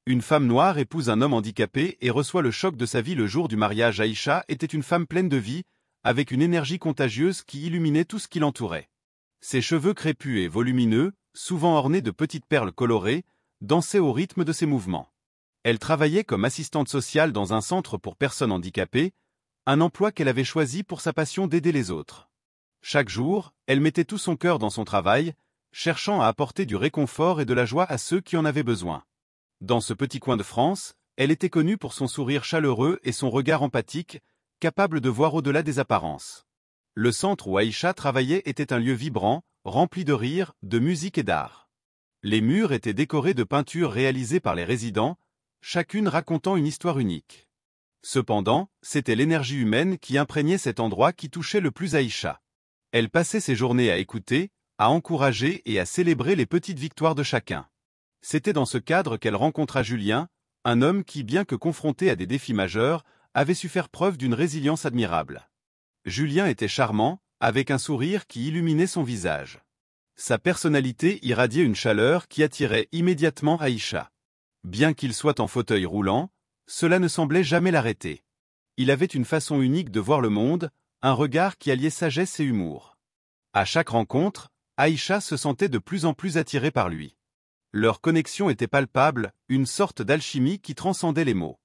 Une femme noire épouse un homme handicapé et reçoit le choc de sa vie le jour du mariage. Aïcha était une femme pleine de vie, avec une énergie contagieuse qui illuminait tout ce qui l'entourait. Ses cheveux crépus et volumineux, souvent ornés de petites perles colorées, dansaient au rythme de ses mouvements. Elle travaillait comme assistante sociale dans un centre pour personnes handicapées, un emploi qu'elle avait choisi pour sa passion d'aider les autres. Chaque jour, elle mettait tout son cœur dans son travail, cherchant à apporter du réconfort et de la joie à ceux qui en avaient besoin. Dans ce petit coin de France, elle était connue pour son sourire chaleureux et son regard empathique, capable de voir au-delà des apparences. Le centre où Aïcha travaillait était un lieu vibrant, rempli de rire, de musique et d'art. Les murs étaient décorés de peintures réalisées par les résidents, chacune racontant une histoire unique. Cependant, c'était l'énergie humaine qui imprégnait cet endroit qui touchait le plus Aïcha. Elle passait ses journées à écouter, à encourager et à célébrer les petites victoires de chacun. C'était dans ce cadre qu'elle rencontra Julien, un homme qui, bien que confronté à des défis majeurs, avait su faire preuve d'une résilience admirable. Julien était charmant, avec un sourire qui illuminait son visage. Sa personnalité irradiait une chaleur qui attirait immédiatement Aïcha. Bien qu'il soit en fauteuil roulant, cela ne semblait jamais l'arrêter. Il avait une façon unique de voir le monde, un regard qui alliait sagesse et humour. À chaque rencontre, Aïcha se sentait de plus en plus attirée par lui. Leur connexion était palpable, une sorte d'alchimie qui transcendait les mots.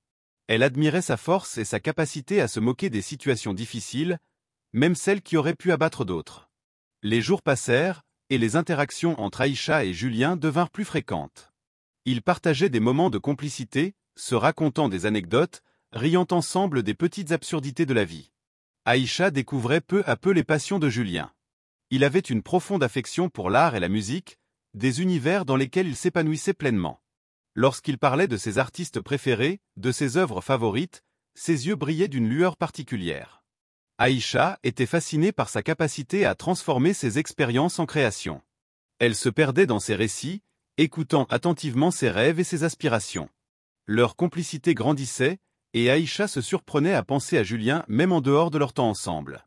Elle admirait sa force et sa capacité à se moquer des situations difficiles, même celles qui auraient pu abattre d'autres. Les jours passèrent, et les interactions entre Aïcha et Julien devinrent plus fréquentes. Ils partageaient des moments de complicité, se racontant des anecdotes, riant ensemble des petites absurdités de la vie. Aïcha découvrait peu à peu les passions de Julien. Il avait une profonde affection pour l'art et la musique, des univers dans lesquels il s'épanouissait pleinement. Lorsqu'il parlait de ses artistes préférés, de ses œuvres favorites, ses yeux brillaient d'une lueur particulière. Aïcha était fascinée par sa capacité à transformer ses expériences en création. Elle se perdait dans ses récits, écoutant attentivement ses rêves et ses aspirations. Leur complicité grandissait, et Aïcha se surprenait à penser à Julien même en dehors de leur temps ensemble.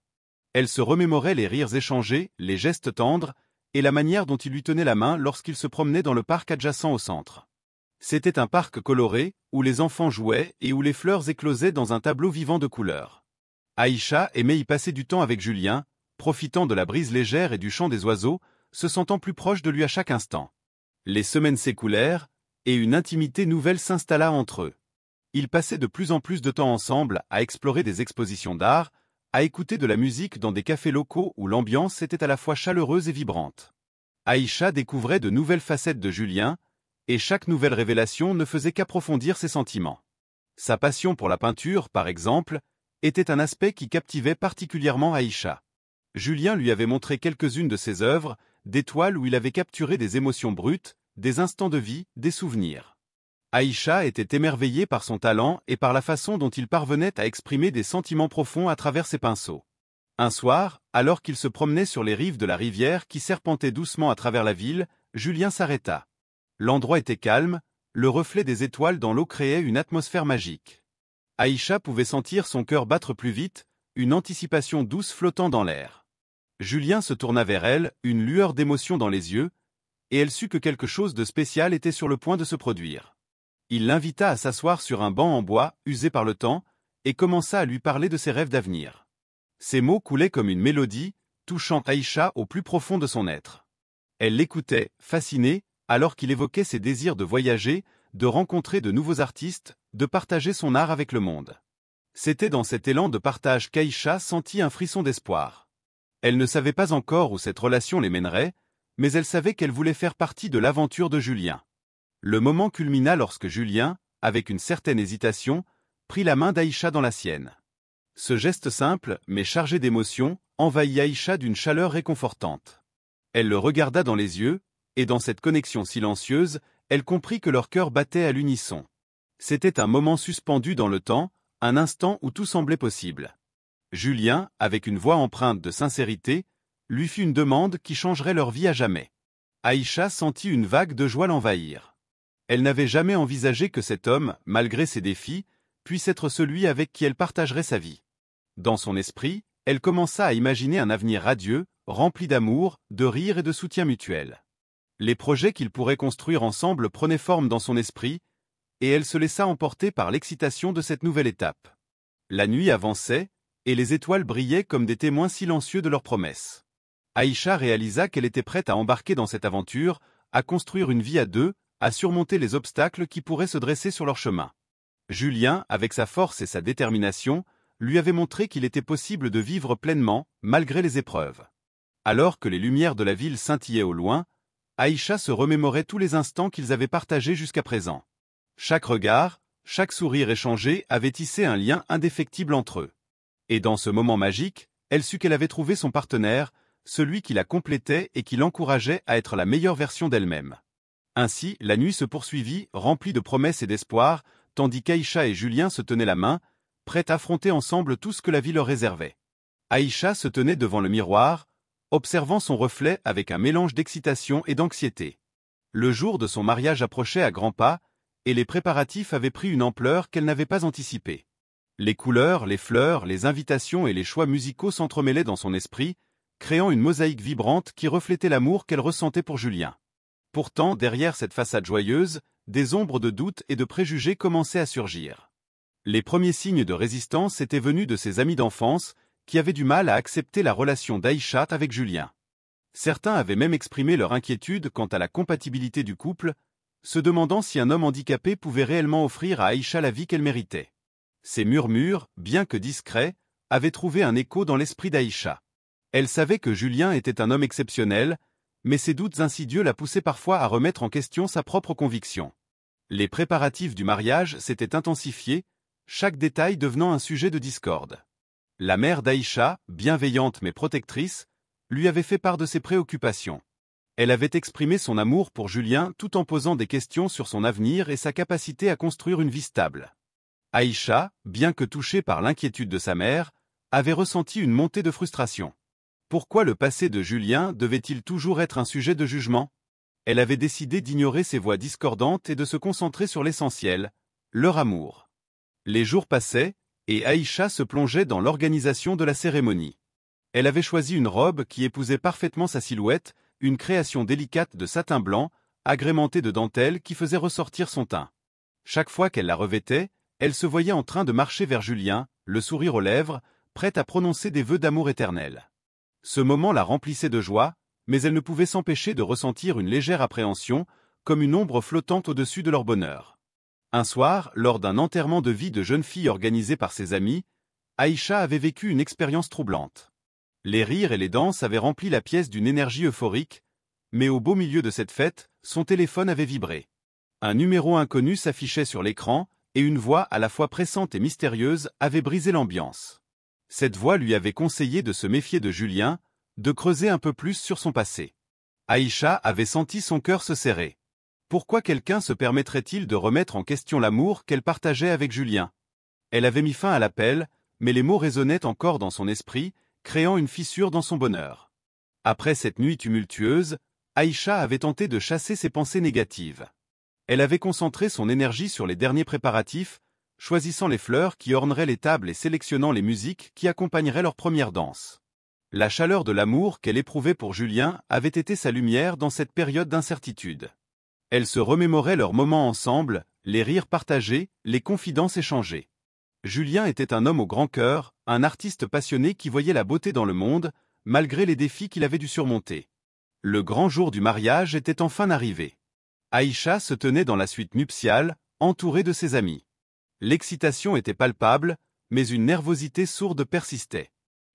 Elle se remémorait les rires échangés, les gestes tendres, et la manière dont il lui tenait la main lorsqu'il se promenait dans le parc adjacent au centre. C'était un parc coloré, où les enfants jouaient et où les fleurs éclosaient dans un tableau vivant de couleurs. Aïcha aimait y passer du temps avec Julien, profitant de la brise légère et du chant des oiseaux, se sentant plus proche de lui à chaque instant. Les semaines s'écoulèrent, et une intimité nouvelle s'installa entre eux. Ils passaient de plus en plus de temps ensemble à explorer des expositions d'art, à écouter de la musique dans des cafés locaux où l'ambiance était à la fois chaleureuse et vibrante. Aïcha découvrait de nouvelles facettes de Julien, et chaque nouvelle révélation ne faisait qu'approfondir ses sentiments. Sa passion pour la peinture, par exemple, était un aspect qui captivait particulièrement Aïcha. Julien lui avait montré quelques-unes de ses œuvres, des toiles où il avait capturé des émotions brutes, des instants de vie, des souvenirs. Aïcha était émerveillée par son talent et par la façon dont il parvenait à exprimer des sentiments profonds à travers ses pinceaux. Un soir, alors qu'il se promenait sur les rives de la rivière qui serpentait doucement à travers la ville, Julien s'arrêta. L'endroit était calme, le reflet des étoiles dans l'eau créait une atmosphère magique. Aïcha pouvait sentir son cœur battre plus vite, une anticipation douce flottant dans l'air. Julien se tourna vers elle, une lueur d'émotion dans les yeux, et elle sut que quelque chose de spécial était sur le point de se produire. Il l'invita à s'asseoir sur un banc en bois, usé par le temps, et commença à lui parler de ses rêves d'avenir. Ses mots coulaient comme une mélodie, touchant Aïcha au plus profond de son être. Elle l'écoutait, fascinée, alors qu'il évoquait ses désirs de voyager, de rencontrer de nouveaux artistes, de partager son art avec le monde. C'était dans cet élan de partage qu'Aïcha sentit un frisson d'espoir. Elle ne savait pas encore où cette relation les mènerait, mais elle savait qu'elle voulait faire partie de l'aventure de Julien. Le moment culmina lorsque Julien, avec une certaine hésitation, prit la main d'Aïcha dans la sienne. Ce geste simple, mais chargé d'émotion, envahit Aïcha d'une chaleur réconfortante. Elle le regarda dans les yeux, et dans cette connexion silencieuse, elle comprit que leur cœur battait à l'unisson. C'était un moment suspendu dans le temps, un instant où tout semblait possible. Julien, avec une voix empreinte de sincérité, lui fit une demande qui changerait leur vie à jamais. Aïcha sentit une vague de joie l'envahir. Elle n'avait jamais envisagé que cet homme, malgré ses défis, puisse être celui avec qui elle partagerait sa vie. Dans son esprit, elle commença à imaginer un avenir radieux, rempli d'amour, de rire et de soutien mutuel. Les projets qu'ils pourraient construire ensemble prenaient forme dans son esprit, et elle se laissa emporter par l'excitation de cette nouvelle étape. La nuit avançait, et les étoiles brillaient comme des témoins silencieux de leur promesse. Aïcha réalisa qu'elle était prête à embarquer dans cette aventure, à construire une vie à deux, à surmonter les obstacles qui pourraient se dresser sur leur chemin. Julien, avec sa force et sa détermination, lui avait montré qu'il était possible de vivre pleinement, malgré les épreuves. Alors que les lumières de la ville scintillaient au loin, Aïcha se remémorait tous les instants qu'ils avaient partagés jusqu'à présent. Chaque regard, chaque sourire échangé avait tissé un lien indéfectible entre eux. Et dans ce moment magique, elle sut qu'elle avait trouvé son partenaire, celui qui la complétait et qui l'encourageait à être la meilleure version d'elle-même. Ainsi, la nuit se poursuivit, remplie de promesses et d'espoir, tandis qu'Aïcha et Julien se tenaient la main, prêts à affronter ensemble tout ce que la vie leur réservait. Aïcha se tenait devant le miroir, observant son reflet avec un mélange d'excitation et d'anxiété. Le jour de son mariage approchait à grands pas, et les préparatifs avaient pris une ampleur qu'elle n'avait pas anticipée. Les couleurs, les fleurs, les invitations et les choix musicaux s'entremêlaient dans son esprit, créant une mosaïque vibrante qui reflétait l'amour qu'elle ressentait pour Julien. Pourtant, derrière cette façade joyeuse, des ombres de doute et de préjugés commençaient à surgir. Les premiers signes de résistance étaient venus de ses amis d'enfance, qui avaient du mal à accepter la relation d'Aïcha avec Julien. Certains avaient même exprimé leur inquiétude quant à la compatibilité du couple, se demandant si un homme handicapé pouvait réellement offrir à Aïcha la vie qu'elle méritait. Ces murmures, bien que discrets, avaient trouvé un écho dans l'esprit d'Aïcha. Elle savait que Julien était un homme exceptionnel, mais ses doutes insidieux la poussaient parfois à remettre en question sa propre conviction. Les préparatifs du mariage s'étaient intensifiés, chaque détail devenant un sujet de discorde. La mère d'Aïcha, bienveillante mais protectrice, lui avait fait part de ses préoccupations. Elle avait exprimé son amour pour Julien tout en posant des questions sur son avenir et sa capacité à construire une vie stable. Aïcha, bien que touchée par l'inquiétude de sa mère, avait ressenti une montée de frustration. Pourquoi le passé de Julien devait-il toujours être un sujet de jugement? Elle avait décidé d'ignorer ces voix discordantes et de se concentrer sur l'essentiel, leur amour. Les jours passaient, et Aïcha se plongeait dans l'organisation de la cérémonie. Elle avait choisi une robe qui épousait parfaitement sa silhouette, une création délicate de satin blanc, agrémentée de dentelles qui faisait ressortir son teint. Chaque fois qu'elle la revêtait, elle se voyait en train de marcher vers Julien, le sourire aux lèvres, prête à prononcer des vœux d'amour éternel. Ce moment la remplissait de joie, mais elle ne pouvait s'empêcher de ressentir une légère appréhension, comme une ombre flottante au-dessus de leur bonheur. Un soir, lors d'un enterrement de vie de jeune fille organisé par ses amis, Aïcha avait vécu une expérience troublante. Les rires et les danses avaient rempli la pièce d'une énergie euphorique, mais au beau milieu de cette fête, son téléphone avait vibré. Un numéro inconnu s'affichait sur l'écran, et une voix à la fois pressante et mystérieuse avait brisé l'ambiance. Cette voix lui avait conseillé de se méfier de Julien, de creuser un peu plus sur son passé. Aïcha avait senti son cœur se serrer. Pourquoi quelqu'un se permettrait-il de remettre en question l'amour qu'elle partageait avec Julien? Elle avait mis fin à l'appel, mais les mots résonnaient encore dans son esprit, créant une fissure dans son bonheur. Après cette nuit tumultueuse, Aïcha avait tenté de chasser ses pensées négatives. Elle avait concentré son énergie sur les derniers préparatifs, choisissant les fleurs qui orneraient les tables et sélectionnant les musiques qui accompagneraient leur première danse. La chaleur de l'amour qu'elle éprouvait pour Julien avait été sa lumière dans cette période d'incertitude. Elle se remémorait leurs moments ensemble, les rires partagés, les confidences échangées. Julien était un homme au grand cœur, un artiste passionné qui voyait la beauté dans le monde, malgré les défis qu'il avait dû surmonter. Le grand jour du mariage était enfin arrivé. Aïcha se tenait dans la suite nuptiale, entourée de ses amis. L'excitation était palpable, mais une nervosité sourde persistait.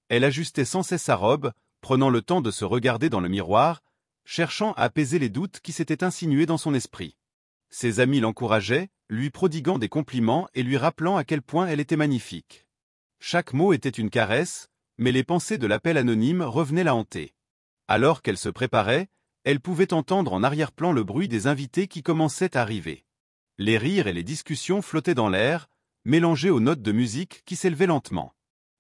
Elle ajustait sans cesse sa robe, prenant le temps de se regarder dans le miroir, cherchant à apaiser les doutes qui s'étaient insinués dans son esprit. Ses amis l'encourageaient, lui prodiguant des compliments et lui rappelant à quel point elle était magnifique. Chaque mot était une caresse, mais les pensées de l'appel anonyme revenaient la hanter. Alors qu'elle se préparait, elle pouvait entendre en arrière-plan le bruit des invités qui commençaient à arriver. Les rires et les discussions flottaient dans l'air, mélangés aux notes de musique qui s'élevaient lentement.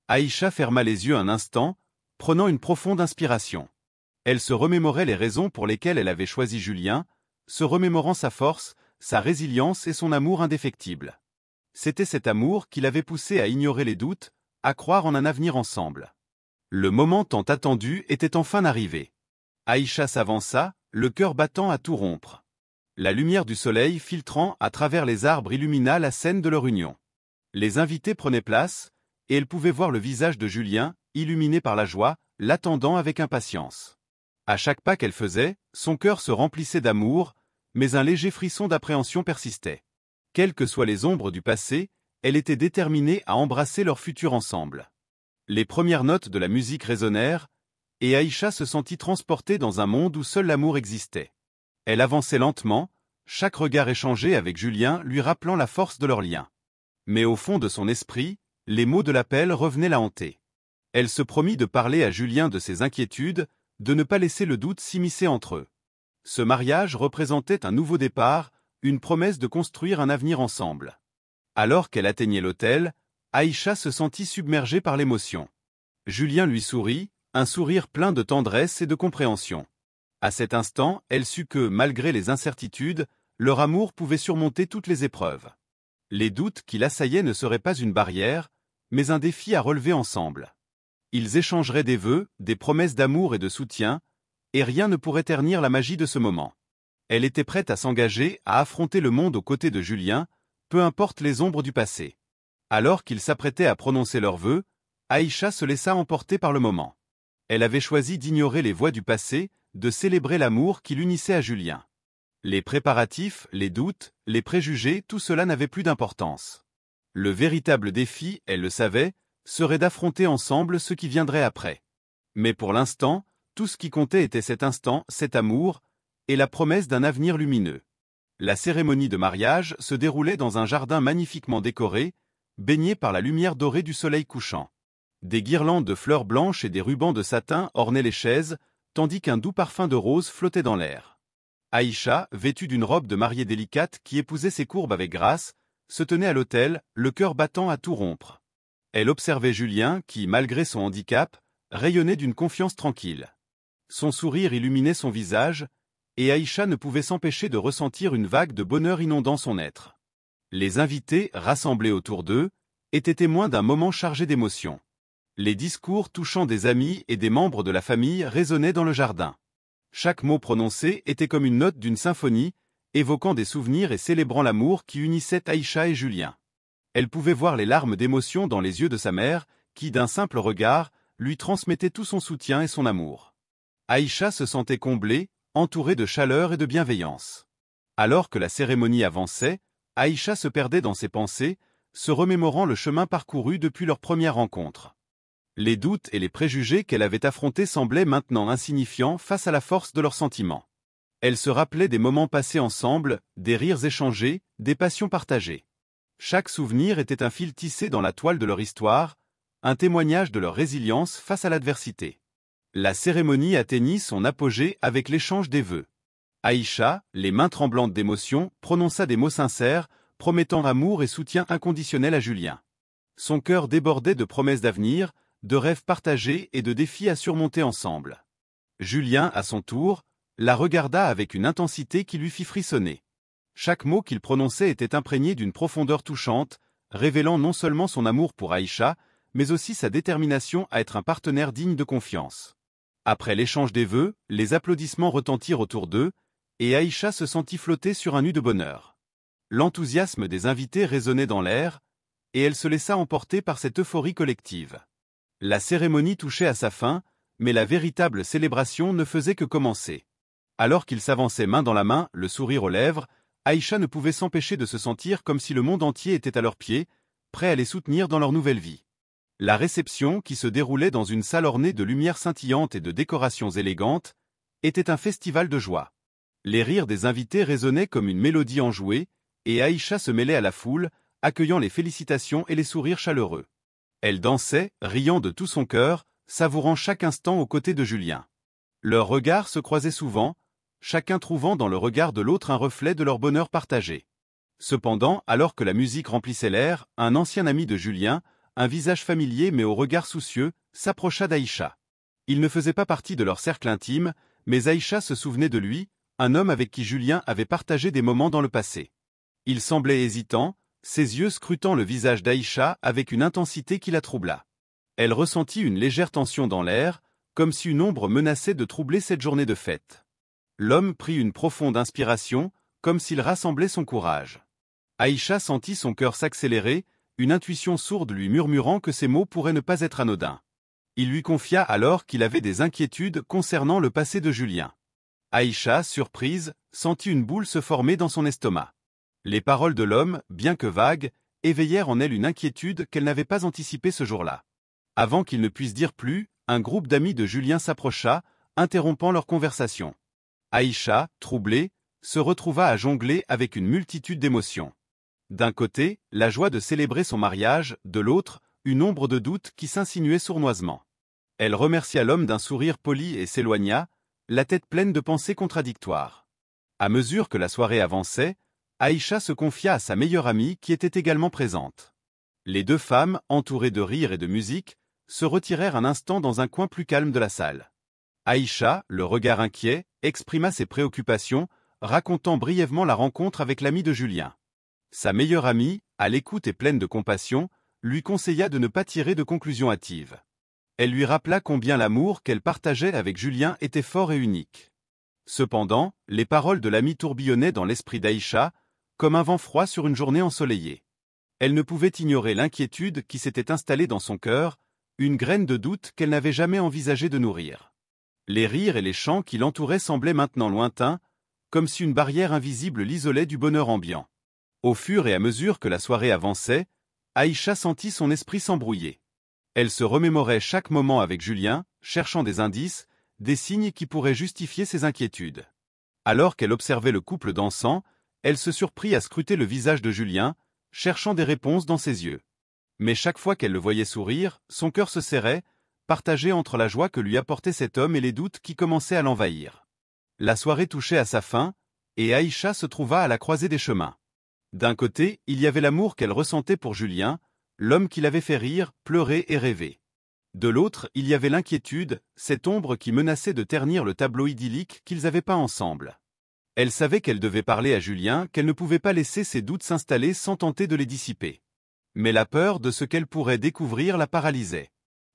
Aïcha ferma les yeux un instant, prenant une profonde inspiration. Elle se remémorait les raisons pour lesquelles elle avait choisi Julien, se remémorant sa force, sa résilience et son amour indéfectible. C'était cet amour qui l'avait poussée à ignorer les doutes, à croire en un avenir ensemble. Le moment tant attendu était enfin arrivé. Aïcha s'avança, le cœur battant à tout rompre. La lumière du soleil filtrant à travers les arbres illumina la scène de leur union. Les invités prenaient place, et elle pouvait voir le visage de Julien, illuminé par la joie, l'attendant avec impatience. À chaque pas qu'elle faisait, son cœur se remplissait d'amour, mais un léger frisson d'appréhension persistait. Quelles que soient les ombres du passé, elle était déterminée à embrasser leur futur ensemble. Les premières notes de la musique résonnèrent, et Aïcha se sentit transportée dans un monde où seul l'amour existait. Elle avançait lentement, chaque regard échangé avec Julien lui rappelant la force de leur lien. Mais au fond de son esprit, les mots de l'appel revenaient la hanter. Elle se promit de parler à Julien de ses inquiétudes, de ne pas laisser le doute s'immiscer entre eux. Ce mariage représentait un nouveau départ, une promesse de construire un avenir ensemble. Alors qu'elle atteignait l'autel, Aïcha se sentit submergée par l'émotion. Julien lui sourit, un sourire plein de tendresse et de compréhension. À cet instant, elle sut que, malgré les incertitudes, leur amour pouvait surmonter toutes les épreuves. Les doutes qui l'assaillaient ne seraient pas une barrière, mais un défi à relever ensemble. Ils échangeraient des vœux, des promesses d'amour et de soutien, et rien ne pourrait ternir la magie de ce moment. Elle était prête à s'engager, à affronter le monde aux côtés de Julien, peu importe les ombres du passé. Alors qu'ils s'apprêtaient à prononcer leurs vœux, Aïcha se laissa emporter par le moment. Elle avait choisi d'ignorer les voix du passé, de célébrer l'amour qui l'unissait à Julien. Les préparatifs, les doutes, les préjugés, tout cela n'avait plus d'importance. Le véritable défi, elle le savait, serait d'affronter ensemble ce qui viendrait après. Mais pour l'instant, tout ce qui comptait était cet instant, cet amour, et la promesse d'un avenir lumineux. La cérémonie de mariage se déroulait dans un jardin magnifiquement décoré, baigné par la lumière dorée du soleil couchant. Des guirlandes de fleurs blanches et des rubans de satin ornaient les chaises, tandis qu'un doux parfum de rose flottait dans l'air. Aïcha, vêtue d'une robe de mariée délicate qui épousait ses courbes avec grâce, se tenait à l'autel, le cœur battant à tout rompre. Elle observait Julien qui, malgré son handicap, rayonnait d'une confiance tranquille. Son sourire illuminait son visage, et Aïcha ne pouvait s'empêcher de ressentir une vague de bonheur inondant son être. Les invités, rassemblés autour d'eux, étaient témoins d'un moment chargé d'émotions. Les discours touchant des amis et des membres de la famille résonnaient dans le jardin. Chaque mot prononcé était comme une note d'une symphonie, évoquant des souvenirs et célébrant l'amour qui unissait Aïcha et Julien. Elle pouvait voir les larmes d'émotion dans les yeux de sa mère, qui, d'un simple regard, lui transmettait tout son soutien et son amour. Aïcha se sentait comblée, entourée de chaleur et de bienveillance. Alors que la cérémonie avançait, Aïcha se perdait dans ses pensées, se remémorant le chemin parcouru depuis leur première rencontre. Les doutes et les préjugés qu'elle avait affrontés semblaient maintenant insignifiants face à la force de leurs sentiments. Elle se rappelait des moments passés ensemble, des rires échangés, des passions partagées. Chaque souvenir était un fil tissé dans la toile de leur histoire, un témoignage de leur résilience face à l'adversité. La cérémonie atteignit son apogée avec l'échange des vœux. Aïcha, les mains tremblantes d'émotion, prononça des mots sincères, promettant amour et soutien inconditionnel à Julien. Son cœur débordait de promesses d'avenir, de rêves partagés et de défis à surmonter ensemble. Julien, à son tour, la regarda avec une intensité qui lui fit frissonner. Chaque mot qu'il prononçait était imprégné d'une profondeur touchante, révélant non seulement son amour pour Aïcha, mais aussi sa détermination à être un partenaire digne de confiance. Après l'échange des vœux, les applaudissements retentirent autour d'eux, et Aïcha se sentit flotter sur un nu de bonheur. L'enthousiasme des invités résonnait dans l'air, et elle se laissa emporter par cette euphorie collective. La cérémonie touchait à sa fin, mais la véritable célébration ne faisait que commencer. Alors qu'ils s'avançaient main dans la main, le sourire aux lèvres, Aïcha ne pouvait s'empêcher de se sentir comme si le monde entier était à leurs pieds, prêt à les soutenir dans leur nouvelle vie. La réception, qui se déroulait dans une salle ornée de lumières scintillantes et de décorations élégantes, était un festival de joie. Les rires des invités résonnaient comme une mélodie enjouée, et Aïcha se mêlait à la foule, accueillant les félicitations et les sourires chaleureux. Elle dansait, riant de tout son cœur, savourant chaque instant aux côtés de Julien. Leurs regards se croisaient souvent, chacun trouvant dans le regard de l'autre un reflet de leur bonheur partagé. Cependant, alors que la musique remplissait l'air, un ancien ami de Julien, un visage familier mais au regard soucieux, s'approcha d'Aïcha. Il ne faisait pas partie de leur cercle intime, mais Aïcha se souvenait de lui, un homme avec qui Julien avait partagé des moments dans le passé. Il semblait hésitant, ses yeux scrutant le visage d'Aïcha avec une intensité qui la troubla. Elle ressentit une légère tension dans l'air, comme si une ombre menaçait de troubler cette journée de fête. L'homme prit une profonde inspiration, comme s'il rassemblait son courage. Aïcha sentit son cœur s'accélérer, une intuition sourde lui murmurant que ces mots pourraient ne pas être anodins. Il lui confia alors qu'il avait des inquiétudes concernant le passé de Julien. Aïcha, surprise, sentit une boule se former dans son estomac. Les paroles de l'homme, bien que vagues, éveillèrent en elle une inquiétude qu'elle n'avait pas anticipée ce jour-là. Avant qu'il ne puisse dire plus, un groupe d'amis de Julien s'approcha, interrompant leur conversation. Aïcha, troublée, se retrouva à jongler avec une multitude d'émotions. D'un côté, la joie de célébrer son mariage, de l'autre, une ombre de doute qui s'insinuait sournoisement. Elle remercia l'homme d'un sourire poli et s'éloigna, la tête pleine de pensées contradictoires. À mesure que la soirée avançait, Aïcha se confia à sa meilleure amie qui était également présente. Les deux femmes, entourées de rires et de musique, se retirèrent un instant dans un coin plus calme de la salle. Aïcha, le regard inquiet, exprima ses préoccupations, racontant brièvement la rencontre avec l'ami de Julien. Sa meilleure amie, à l'écoute et pleine de compassion, lui conseilla de ne pas tirer de conclusions hâtives. Elle lui rappela combien l'amour qu'elle partageait avec Julien était fort et unique. Cependant, les paroles de l'ami tourbillonnaient dans l'esprit d'Aïcha, comme un vent froid sur une journée ensoleillée. Elle ne pouvait ignorer l'inquiétude qui s'était installée dans son cœur, une graine de doute qu'elle n'avait jamais envisagé de nourrir. Les rires et les chants qui l'entouraient semblaient maintenant lointains, comme si une barrière invisible l'isolait du bonheur ambiant. Au fur et à mesure que la soirée avançait, Aïcha sentit son esprit s'embrouiller. Elle se remémorait chaque moment avec Julien, cherchant des indices, des signes qui pourraient justifier ses inquiétudes. Alors qu'elle observait le couple dansant, elle se surprit à scruter le visage de Julien, cherchant des réponses dans ses yeux. Mais chaque fois qu'elle le voyait sourire, son cœur se serrait, partagé entre la joie que lui apportait cet homme et les doutes qui commençaient à l'envahir. La soirée touchait à sa fin, et Aïcha se trouva à la croisée des chemins. D'un côté, il y avait l'amour qu'elle ressentait pour Julien, l'homme qui l'avait fait rire, pleurer et rêver. De l'autre, il y avait l'inquiétude, cette ombre qui menaçait de ternir le tableau idyllique qu'ils avaient peint ensemble. Elle savait qu'elle devait parler à Julien, qu'elle ne pouvait pas laisser ses doutes s'installer sans tenter de les dissiper. Mais la peur de ce qu'elle pourrait découvrir la paralysait.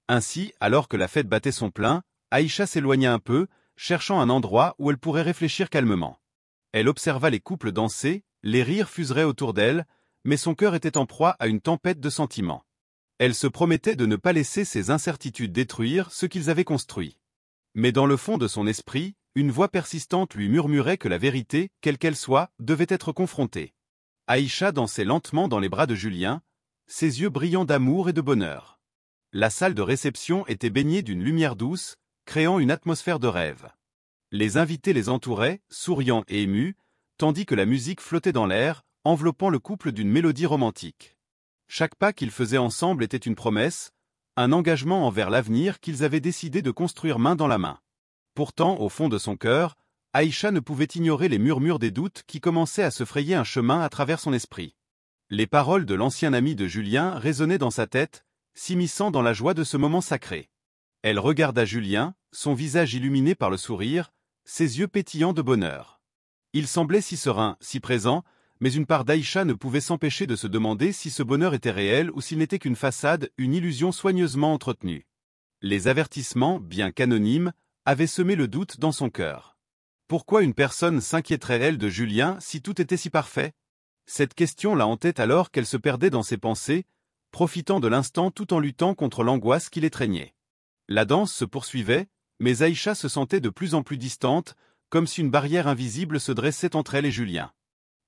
Ainsi, alors que la fête battait son plein, Aïcha s'éloigna un peu, cherchant un endroit où elle pourrait réfléchir calmement. Elle observa les couples danser, les rires fuseraient autour d'elle, mais son cœur était en proie à une tempête de sentiments. Elle se promettait de ne pas laisser ces incertitudes détruire ce qu'ils avaient construit. Mais dans le fond de son esprit, une voix persistante lui murmurait que la vérité, quelle qu'elle soit, devait être confrontée. Aïcha dansait lentement dans les bras de Julien, ses yeux brillants d'amour et de bonheur. La salle de réception était baignée d'une lumière douce, créant une atmosphère de rêve. Les invités les entouraient, souriants et émus, tandis que la musique flottait dans l'air, enveloppant le couple d'une mélodie romantique. Chaque pas qu'ils faisaient ensemble était une promesse, un engagement envers l'avenir qu'ils avaient décidé de construire main dans la main. Pourtant, au fond de son cœur, Aïcha ne pouvait ignorer les murmures des doutes qui commençaient à se frayer un chemin à travers son esprit. Les paroles de l'ancien ami de Julien résonnaient dans sa tête, s'immisçant dans la joie de ce moment sacré. Elle regarda Julien, son visage illuminé par le sourire, ses yeux pétillants de bonheur. Il semblait si serein, si présent, mais une part d'Aïcha ne pouvait s'empêcher de se demander si ce bonheur était réel ou s'il n'était qu'une façade, une illusion soigneusement entretenue. Les avertissements, bien qu'anonymes, avaient semé le doute dans son cœur. Pourquoi une personne s'inquiéterait-elle de Julien si tout était si parfait? Cette question la hantait alors qu'elle se perdait dans ses pensées, profitant de l'instant tout en luttant contre l'angoisse qui l'étreignait. La danse se poursuivait, mais Aïcha se sentait de plus en plus distante, comme si une barrière invisible se dressait entre elle et Julien.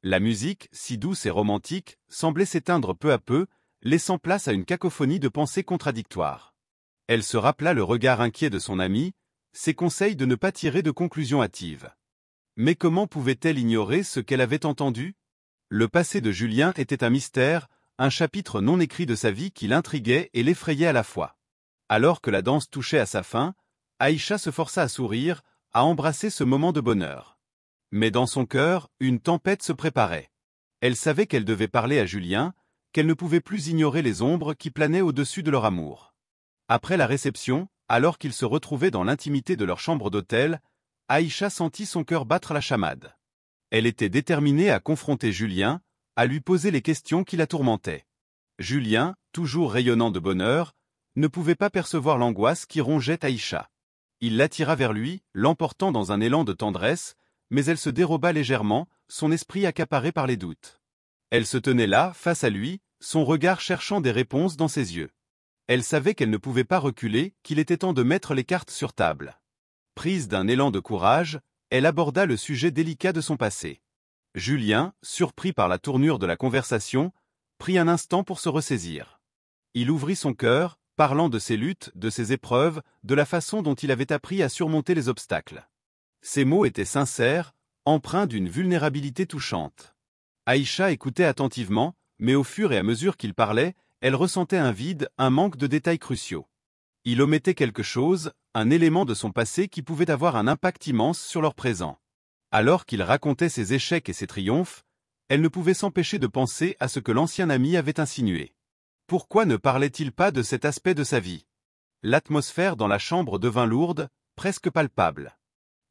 La musique, si douce et romantique, semblait s'éteindre peu à peu, laissant place à une cacophonie de pensées contradictoires. Elle se rappela le regard inquiet de son ami, ses conseils de ne pas tirer de conclusions hâtives. Mais comment pouvait-elle ignorer ce qu'elle avait entendu? Le passé de Julien était un mystère, un chapitre non écrit de sa vie qui l'intriguait et l'effrayait à la fois. Alors que la danse touchait à sa fin, Aïcha se força à sourire, à embrasser ce moment de bonheur. Mais dans son cœur, une tempête se préparait. Elle savait qu'elle devait parler à Julien, qu'elle ne pouvait plus ignorer les ombres qui planaient au-dessus de leur amour. Après la réception, alors qu'ils se retrouvaient dans l'intimité de leur chambre d'hôtel, Aïcha sentit son cœur battre la chamade. Elle était déterminée à confronter Julien, à lui poser les questions qui la tourmentaient. Julien, toujours rayonnant de bonheur, ne pouvait pas percevoir l'angoisse qui rongeait Aïcha. Il l'attira vers lui, l'emportant dans un élan de tendresse, mais elle se déroba légèrement, son esprit accaparé par les doutes. Elle se tenait là, face à lui, son regard cherchant des réponses dans ses yeux. Elle savait qu'elle ne pouvait pas reculer, qu'il était temps de mettre les cartes sur table. Prise d'un élan de courage, elle aborda le sujet délicat de son passé. Julien, surpris par la tournure de la conversation, prit un instant pour se ressaisir. Il ouvrit son cœur, parlant de ses luttes, de ses épreuves, de la façon dont il avait appris à surmonter les obstacles. Ses mots étaient sincères, empreints d'une vulnérabilité touchante. Aïcha écoutait attentivement, mais au fur et à mesure qu'il parlait, elle ressentait un vide, un manque de détails cruciaux. Il omettait quelque chose, un élément de son passé qui pouvait avoir un impact immense sur leur présent. Alors qu'il racontait ses échecs et ses triomphes, elle ne pouvait s'empêcher de penser à ce que l'ancien ami avait insinué. Pourquoi ne parlait-il pas de cet aspect de sa vie? L'atmosphère dans la chambre devint lourde, presque palpable.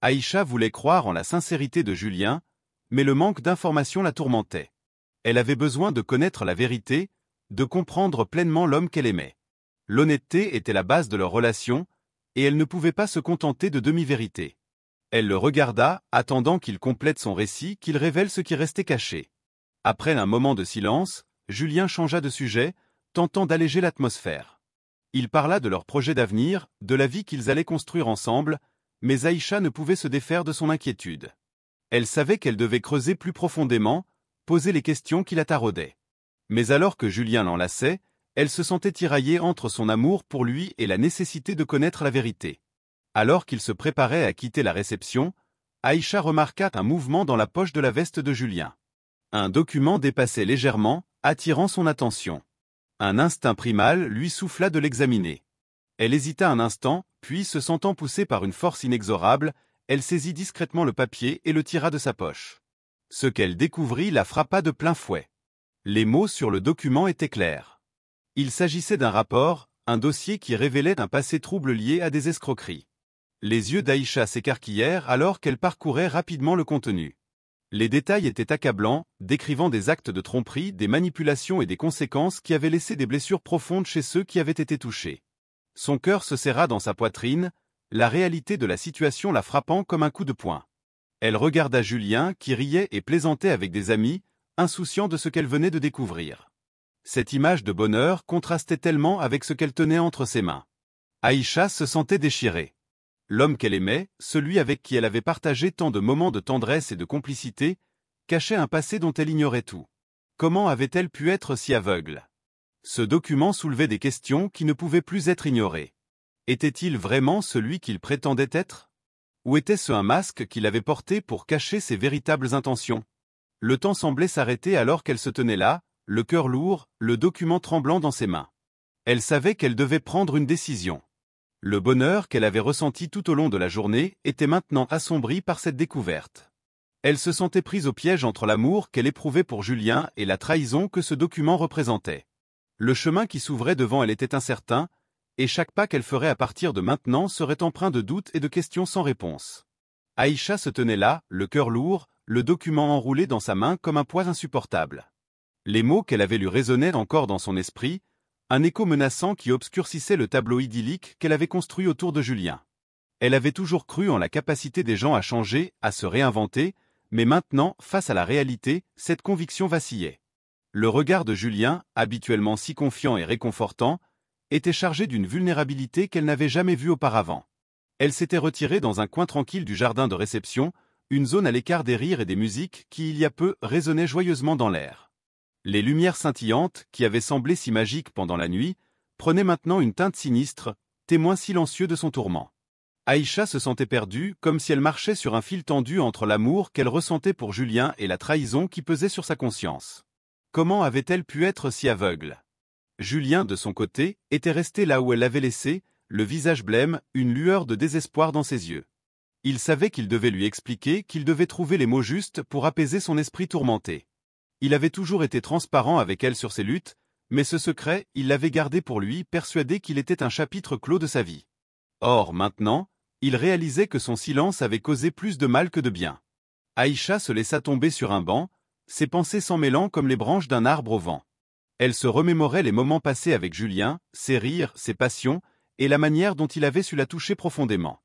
Aïcha voulait croire en la sincérité de Julien, mais le manque d'informations la tourmentait. Elle avait besoin de connaître la vérité, de comprendre pleinement l'homme qu'elle aimait. L'honnêteté était la base de leur relation, et elle ne pouvait pas se contenter de demi-vérités. Elle le regarda, attendant qu'il complète son récit, qu'il révèle ce qui restait caché. Après un moment de silence, Julien changea de sujet, tentant d'alléger l'atmosphère. Il parla de leur projet d'avenir, de la vie qu'ils allaient construire ensemble, mais Aïcha ne pouvait se défaire de son inquiétude. Elle savait qu'elle devait creuser plus profondément, poser les questions qui la taraudaient. Mais alors que Julien l'enlaçait, elle se sentait tiraillée entre son amour pour lui et la nécessité de connaître la vérité. Alors qu'il se préparait à quitter la réception, Aïcha remarqua un mouvement dans la poche de la veste de Julien. Un document dépassait légèrement, attirant son attention. Un instinct primal lui souffla de l'examiner. Elle hésita un instant, puis se sentant poussée par une force inexorable, elle saisit discrètement le papier et le tira de sa poche. Ce qu'elle découvrit la frappa de plein fouet. Les mots sur le document étaient clairs. Il s'agissait d'un rapport, un dossier qui révélait un passé trouble lié à des escroqueries. Les yeux d'Aïcha s'écarquillèrent alors qu'elle parcourait rapidement le contenu. Les détails étaient accablants, décrivant des actes de tromperie, des manipulations et des conséquences qui avaient laissé des blessures profondes chez ceux qui avaient été touchés. Son cœur se serra dans sa poitrine, la réalité de la situation la frappant comme un coup de poing. Elle regarda Julien qui riait et plaisantait avec des amis, insouciant de ce qu'elle venait de découvrir. Cette image de bonheur contrastait tellement avec ce qu'elle tenait entre ses mains. Aïcha se sentait déchirée. L'homme qu'elle aimait, celui avec qui elle avait partagé tant de moments de tendresse et de complicité, cachait un passé dont elle ignorait tout. Comment avait-elle pu être si aveugle? Ce document soulevait des questions qui ne pouvaient plus être ignorées. Était-il vraiment celui qu'il prétendait être? Ou était-ce un masque qu'il avait porté pour cacher ses véritables intentions? Le temps semblait s'arrêter alors qu'elle se tenait là, le cœur lourd, le document tremblant dans ses mains. Elle savait qu'elle devait prendre une décision. Le bonheur qu'elle avait ressenti tout au long de la journée était maintenant assombri par cette découverte. Elle se sentait prise au piège entre l'amour qu'elle éprouvait pour Julien et la trahison que ce document représentait. Le chemin qui s'ouvrait devant elle était incertain, et chaque pas qu'elle ferait à partir de maintenant serait empreint de doutes et de questions sans réponse. Aïcha se tenait là, le cœur lourd, le document enroulé dans sa main comme un poids insupportable. Les mots qu'elle avait lus résonnaient encore dans son esprit, un écho menaçant qui obscurcissait le tableau idyllique qu'elle avait construit autour de Julien. Elle avait toujours cru en la capacité des gens à changer, à se réinventer, mais maintenant, face à la réalité, cette conviction vacillait. Le regard de Julien, habituellement si confiant et réconfortant, était chargé d'une vulnérabilité qu'elle n'avait jamais vue auparavant. Elle s'était retirée dans un coin tranquille du jardin de réception, une zone à l'écart des rires et des musiques qui, il y a peu, résonnaient joyeusement dans l'air. Les lumières scintillantes, qui avaient semblé si magiques pendant la nuit, prenaient maintenant une teinte sinistre, témoin silencieux de son tourment. Aïcha se sentait perdue, comme si elle marchait sur un fil tendu entre l'amour qu'elle ressentait pour Julien et la trahison qui pesait sur sa conscience. Comment avait-elle pu être si aveugle? Julien, de son côté, était resté là où elle l'avait laissé, le visage blême, une lueur de désespoir dans ses yeux. Il savait qu'il devait lui expliquer, qu'il devait trouver les mots justes pour apaiser son esprit tourmenté. Il avait toujours été transparent avec elle sur ses luttes, mais ce secret, il l'avait gardé pour lui, persuadé qu'il était un chapitre clos de sa vie. Or, maintenant, il réalisait que son silence avait causé plus de mal que de bien. Aïcha se laissa tomber sur un banc, ses pensées s'emmêlant comme les branches d'un arbre au vent. Elle se remémorait les moments passés avec Julien, ses rires, ses passions, et la manière dont il avait su la toucher profondément.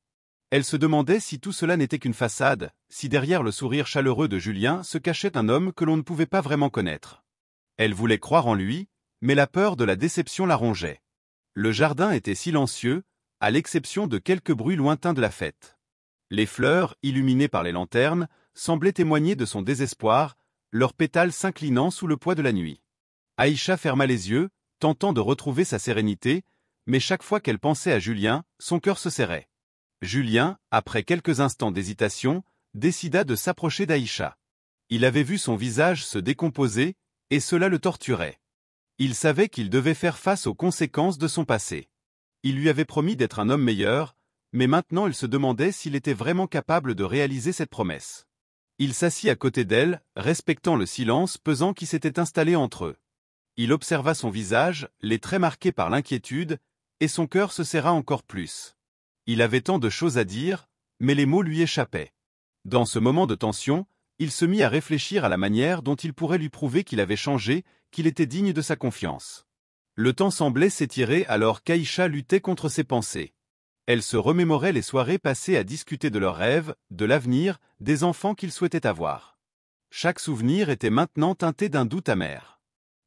Elle se demandait si tout cela n'était qu'une façade, si derrière le sourire chaleureux de Julien se cachait un homme que l'on ne pouvait pas vraiment connaître. Elle voulait croire en lui, mais la peur de la déception la rongeait. Le jardin était silencieux, à l'exception de quelques bruits lointains de la fête. Les fleurs, illuminées par les lanternes, semblaient témoigner de son désespoir, leurs pétales s'inclinant sous le poids de la nuit. Aïcha ferma les yeux, tentant de retrouver sa sérénité, mais chaque fois qu'elle pensait à Julien, son cœur se serrait. Julien, après quelques instants d'hésitation, décida de s'approcher d'Aïcha. Il avait vu son visage se décomposer, et cela le torturait. Il savait qu'il devait faire face aux conséquences de son passé. Il lui avait promis d'être un homme meilleur, mais maintenant il se demandait s'il était vraiment capable de réaliser cette promesse. Il s'assit à côté d'elle, respectant le silence pesant qui s'était installé entre eux. Il observa son visage, les traits marqués par l'inquiétude, et son cœur se serra encore plus. Il avait tant de choses à dire, mais les mots lui échappaient. Dans ce moment de tension, il se mit à réfléchir à la manière dont il pourrait lui prouver qu'il avait changé, qu'il était digne de sa confiance. Le temps semblait s'étirer alors qu'Aïcha luttait contre ses pensées. Elle se remémorait les soirées passées à discuter de leurs rêves, de l'avenir, des enfants qu'ils souhaitaient avoir. Chaque souvenir était maintenant teinté d'un doute amer.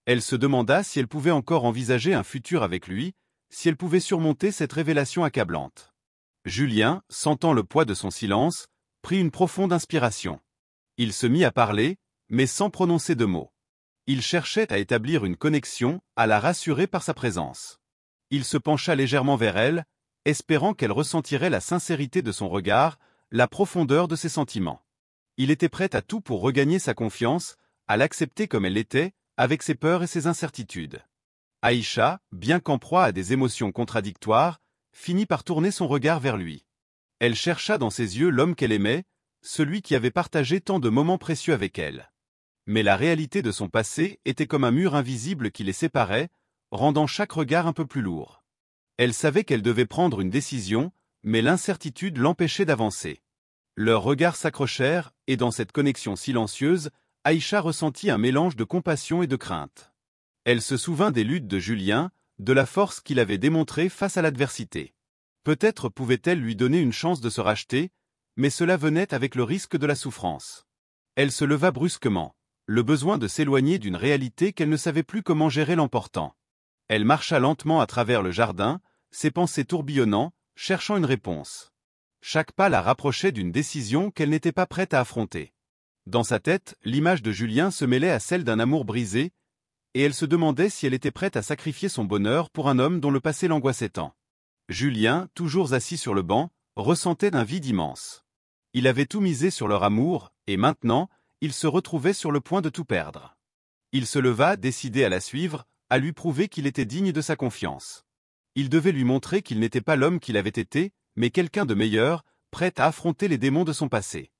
Elle se demanda si elle pouvait encore envisager un futur avec lui, si elle pouvait surmonter cette révélation accablante. Julien, sentant le poids de son silence, prit une profonde inspiration. Il se mit à parler, mais sans prononcer de mots. Il cherchait à établir une connexion, à la rassurer par sa présence. Il se pencha légèrement vers elle, espérant qu'elle ressentirait la sincérité de son regard, la profondeur de ses sentiments. Il était prêt à tout pour regagner sa confiance, à l'accepter comme elle était, avec ses peurs et ses incertitudes. Aïcha, bien qu'en proie à des émotions contradictoires, finit par tourner son regard vers lui. Elle chercha dans ses yeux l'homme qu'elle aimait, celui qui avait partagé tant de moments précieux avec elle. Mais la réalité de son passé était comme un mur invisible qui les séparait, rendant chaque regard un peu plus lourd. Elle savait qu'elle devait prendre une décision, mais l'incertitude l'empêchait d'avancer. Leurs regards s'accrochèrent, et dans cette connexion silencieuse, Aïcha ressentit un mélange de compassion et de crainte. Elle se souvint des luttes de Julien, de la force qu'il avait démontrée face à l'adversité. Peut-être pouvait-elle lui donner une chance de se racheter, mais cela venait avec le risque de la souffrance. Elle se leva brusquement, le besoin de s'éloigner d'une réalité qu'elle ne savait plus comment gérer l'emportant. Elle marcha lentement à travers le jardin, ses pensées tourbillonnant, cherchant une réponse. Chaque pas la rapprochait d'une décision qu'elle n'était pas prête à affronter. Dans sa tête, l'image de Julien se mêlait à celle d'un amour brisé, et elle se demandait si elle était prête à sacrifier son bonheur pour un homme dont le passé l'angoissait tant. Julien, toujours assis sur le banc, ressentait un vide immense. Il avait tout misé sur leur amour, et maintenant, il se retrouvait sur le point de tout perdre. Il se leva, décidé à la suivre, à lui prouver qu'il était digne de sa confiance. Il devait lui montrer qu'il n'était pas l'homme qu'il avait été, mais quelqu'un de meilleur, prêt à affronter les démons de son passé.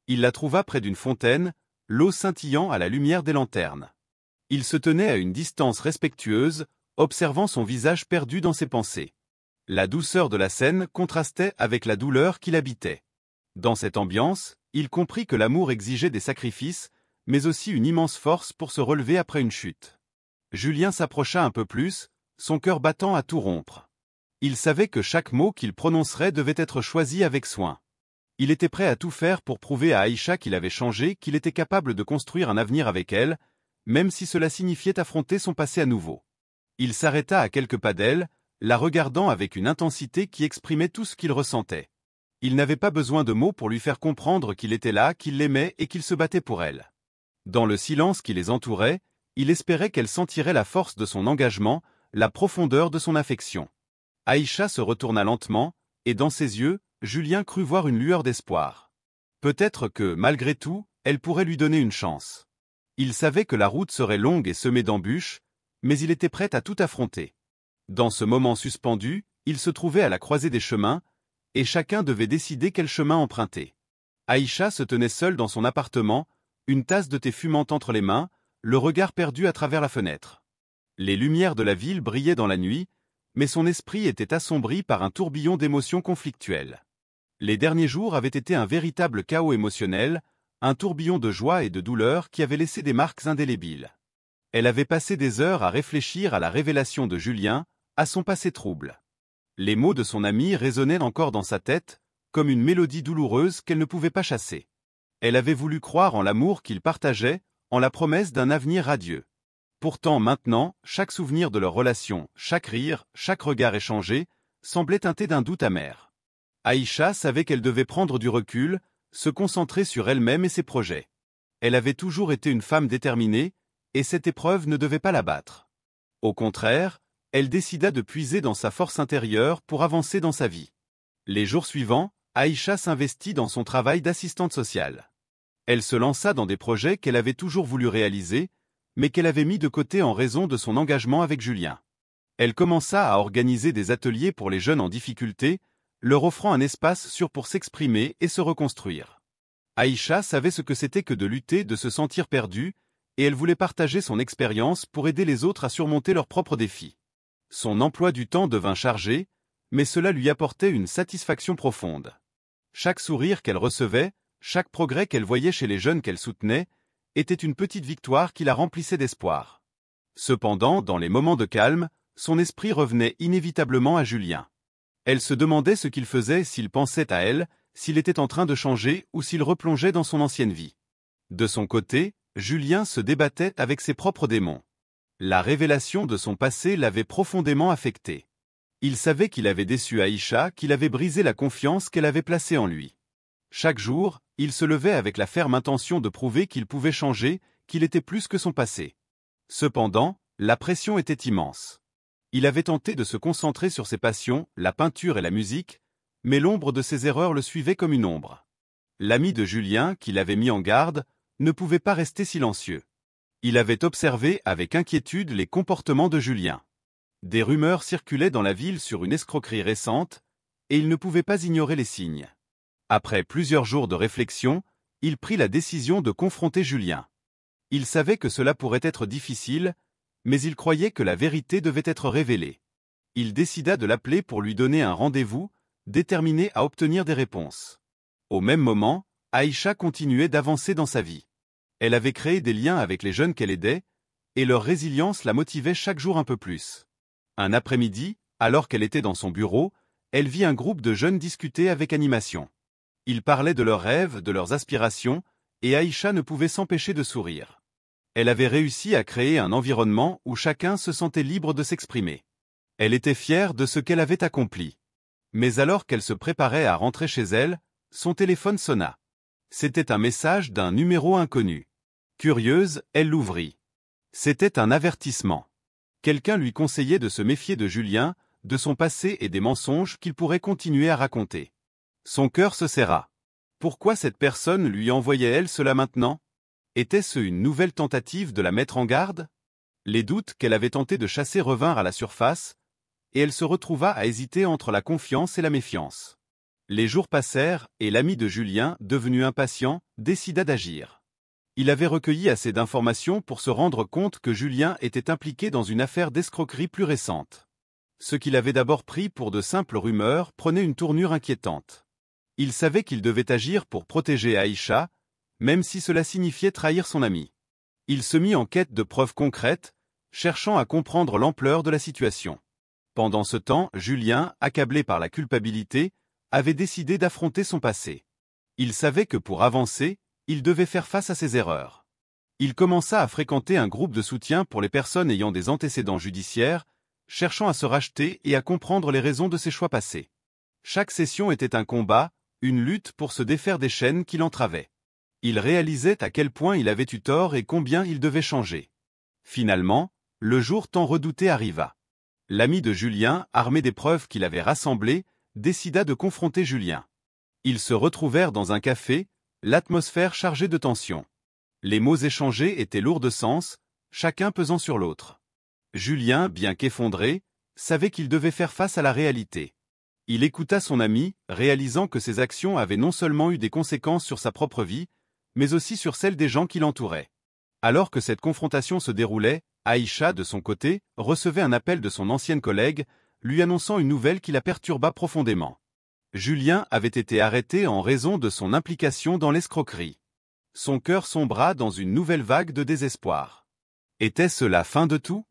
Il la trouva près d'une fontaine, l'eau scintillant à la lumière des lanternes. Il se tenait à une distance respectueuse, observant son visage perdu dans ses pensées. La douceur de la scène contrastait avec la douleur qui l'habitait. Dans cette ambiance, il comprit que l'amour exigeait des sacrifices, mais aussi une immense force pour se relever après une chute. Julien s'approcha un peu plus, son cœur battant à tout rompre. Il savait que chaque mot qu'il prononcerait devait être choisi avec soin. Il était prêt à tout faire pour prouver à Aïcha qu'il avait changé, qu'il était capable de construire un avenir avec elle, même si cela signifiait affronter son passé à nouveau. Il s'arrêta à quelques pas d'elle, la regardant avec une intensité qui exprimait tout ce qu'il ressentait. Il n'avait pas besoin de mots pour lui faire comprendre qu'il était là, qu'il l'aimait et qu'il se battait pour elle. Dans le silence qui les entourait, il espérait qu'elle sentirait la force de son engagement, la profondeur de son affection. Aïcha se retourna lentement, et dans ses yeux, Julien crut voir une lueur d'espoir. Peut-être que, malgré tout, elle pourrait lui donner une chance. Il savait que la route serait longue et semée d'embûches, mais il était prêt à tout affronter. Dans ce moment suspendu, il se trouvait à la croisée des chemins, et chacun devait décider quel chemin emprunter. Aïcha se tenait seule dans son appartement, une tasse de thé fumante entre les mains, le regard perdu à travers la fenêtre. Les lumières de la ville brillaient dans la nuit, mais son esprit était assombri par un tourbillon d'émotions conflictuelles. Les derniers jours avaient été un véritable chaos émotionnel, un tourbillon de joie et de douleur qui avait laissé des marques indélébiles. Elle avait passé des heures à réfléchir à la révélation de Julien, à son passé trouble. Les mots de son ami résonnaient encore dans sa tête, comme une mélodie douloureuse qu'elle ne pouvait pas chasser. Elle avait voulu croire en l'amour qu'ils partageaient, en la promesse d'un avenir radieux. Pourtant maintenant, chaque souvenir de leur relation, chaque rire, chaque regard échangé, semblait teinté d'un doute amer. Aïcha savait qu'elle devait prendre du recul, se concentrer sur elle-même et ses projets. Elle avait toujours été une femme déterminée, et cette épreuve ne devait pas la battre. Au contraire, elle décida de puiser dans sa force intérieure pour avancer dans sa vie. Les jours suivants, Aïcha s'investit dans son travail d'assistante sociale. Elle se lança dans des projets qu'elle avait toujours voulu réaliser, mais qu'elle avait mis de côté en raison de son engagement avec Julien. Elle commença à organiser des ateliers pour les jeunes en difficulté, leur offrant un espace sûr pour s'exprimer et se reconstruire. Aïcha savait ce que c'était que de lutter, de se sentir perdue, et elle voulait partager son expérience pour aider les autres à surmonter leurs propres défis. Son emploi du temps devint chargé, mais cela lui apportait une satisfaction profonde. Chaque sourire qu'elle recevait, chaque progrès qu'elle voyait chez les jeunes qu'elle soutenait, était une petite victoire qui la remplissait d'espoir. Cependant, dans les moments de calme, son esprit revenait inévitablement à Julien. Elle se demandait ce qu'il faisait, s'il pensait à elle, s'il était en train de changer ou s'il replongeait dans son ancienne vie. De son côté, Julien se débattait avec ses propres démons. La révélation de son passé l'avait profondément affecté. Il savait qu'il avait déçu Aïcha, qu'il avait brisé la confiance qu'elle avait placée en lui. Chaque jour, il se levait avec la ferme intention de prouver qu'il pouvait changer, qu'il était plus que son passé. Cependant, la pression était immense. Il avait tenté de se concentrer sur ses passions, la peinture et la musique, mais l'ombre de ses erreurs le suivait comme une ombre. L'ami de Julien, qui l'avait mis en garde, ne pouvait pas rester silencieux. Il avait observé avec inquiétude les comportements de Julien. Des rumeurs circulaient dans la ville sur une escroquerie récente, et il ne pouvait pas ignorer les signes. Après plusieurs jours de réflexion, il prit la décision de confronter Julien. Il savait que cela pourrait être difficile, mais il croyait que la vérité devait être révélée. Il décida de l'appeler pour lui donner un rendez-vous, déterminé à obtenir des réponses. Au même moment, Aïcha continuait d'avancer dans sa vie. Elle avait créé des liens avec les jeunes qu'elle aidait, et leur résilience la motivait chaque jour un peu plus. Un après-midi, alors qu'elle était dans son bureau, elle vit un groupe de jeunes discuter avec animation. Ils parlaient de leurs rêves, de leurs aspirations, et Aïcha ne pouvait s'empêcher de sourire. Elle avait réussi à créer un environnement où chacun se sentait libre de s'exprimer. Elle était fière de ce qu'elle avait accompli. Mais alors qu'elle se préparait à rentrer chez elle, son téléphone sonna. C'était un message d'un numéro inconnu. Curieuse, elle l'ouvrit. C'était un avertissement. Quelqu'un lui conseillait de se méfier de Julien, de son passé et des mensonges qu'il pourrait continuer à raconter. Son cœur se serra. Pourquoi cette personne lui envoyait-elle cela maintenant? Était-ce une nouvelle tentative de la mettre en garde? Les doutes qu'elle avait tenté de chasser revinrent à la surface, et elle se retrouva à hésiter entre la confiance et la méfiance. Les jours passèrent, et l'ami de Julien, devenu impatient, décida d'agir. Il avait recueilli assez d'informations pour se rendre compte que Julien était impliqué dans une affaire d'escroquerie plus récente. Ce qu'il avait d'abord pris pour de simples rumeurs prenait une tournure inquiétante. Il savait qu'il devait agir pour protéger Aïcha, même si cela signifiait trahir son ami. Il se mit en quête de preuves concrètes, cherchant à comprendre l'ampleur de la situation. Pendant ce temps, Julien, accablé par la culpabilité, avait décidé d'affronter son passé. Il savait que pour avancer, il devait faire face à ses erreurs. Il commença à fréquenter un groupe de soutien pour les personnes ayant des antécédents judiciaires, cherchant à se racheter et à comprendre les raisons de ses choix passés. Chaque session était un combat, une lutte pour se défaire des chaînes qui l'entravaient. Il réalisait à quel point il avait eu tort et combien il devait changer. Finalement, le jour tant redouté arriva. L'ami de Julien, armé des preuves qu'il avait rassemblées, décida de confronter Julien. Ils se retrouvèrent dans un café, l'atmosphère chargée de tension. Les mots échangés étaient lourds de sens, chacun pesant sur l'autre. Julien, bien qu'effondré, savait qu'il devait faire face à la réalité. Il écouta son ami, réalisant que ses actions avaient non seulement eu des conséquences sur sa propre vie, mais aussi sur celle des gens qui l'entouraient. Alors que cette confrontation se déroulait, Aïcha, de son côté, recevait un appel de son ancienne collègue, lui annonçant une nouvelle qui la perturba profondément. Julien avait été arrêté en raison de son implication dans l'escroquerie. Son cœur sombra dans une nouvelle vague de désespoir. Était-ce la fin de tout?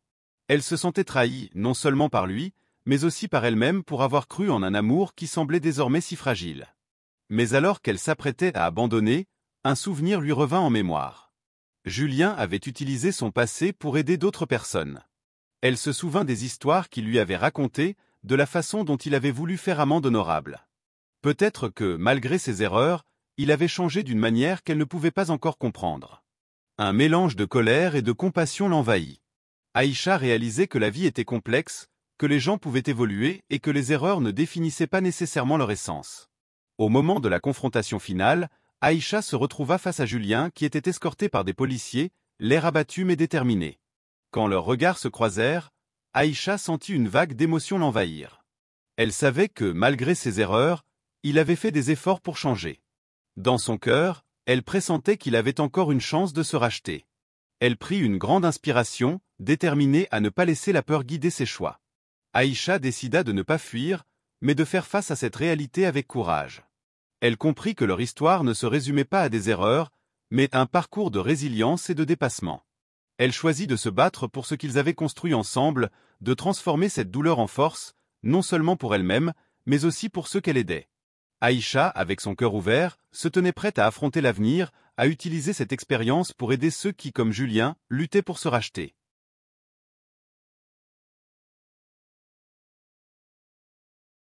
Elle se sentait trahie, non seulement par lui, mais aussi par elle-même pour avoir cru en un amour qui semblait désormais si fragile. Mais alors qu'elle s'apprêtait à abandonner, un souvenir lui revint en mémoire. Julien avait utilisé son passé pour aider d'autres personnes. Elle se souvint des histoires qu'il lui avait racontées, de la façon dont il avait voulu faire amende honorable. Peut-être que, malgré ses erreurs, il avait changé d'une manière qu'elle ne pouvait pas encore comprendre. Un mélange de colère et de compassion l'envahit. Aïcha réalisait que la vie était complexe, que les gens pouvaient évoluer et que les erreurs ne définissaient pas nécessairement leur essence. Au moment de la confrontation finale, Aïcha se retrouva face à Julien qui était escorté par des policiers, l'air abattu mais déterminé. Quand leurs regards se croisèrent, Aïcha sentit une vague d'émotion l'envahir. Elle savait que, malgré ses erreurs, il avait fait des efforts pour changer. Dans son cœur, elle pressentait qu'il avait encore une chance de se racheter. Elle prit une grande inspiration, déterminée à ne pas laisser la peur guider ses choix. Aïcha décida de ne pas fuir, mais de faire face à cette réalité avec courage. Elle comprit que leur histoire ne se résumait pas à des erreurs, mais à un parcours de résilience et de dépassement. Elle choisit de se battre pour ce qu'ils avaient construit ensemble, de transformer cette douleur en force, non seulement pour elle-même, mais aussi pour ceux qu'elle aidait. Aïcha, avec son cœur ouvert, se tenait prête à affronter l'avenir, à utiliser cette expérience pour aider ceux qui, comme Julien, luttaient pour se racheter.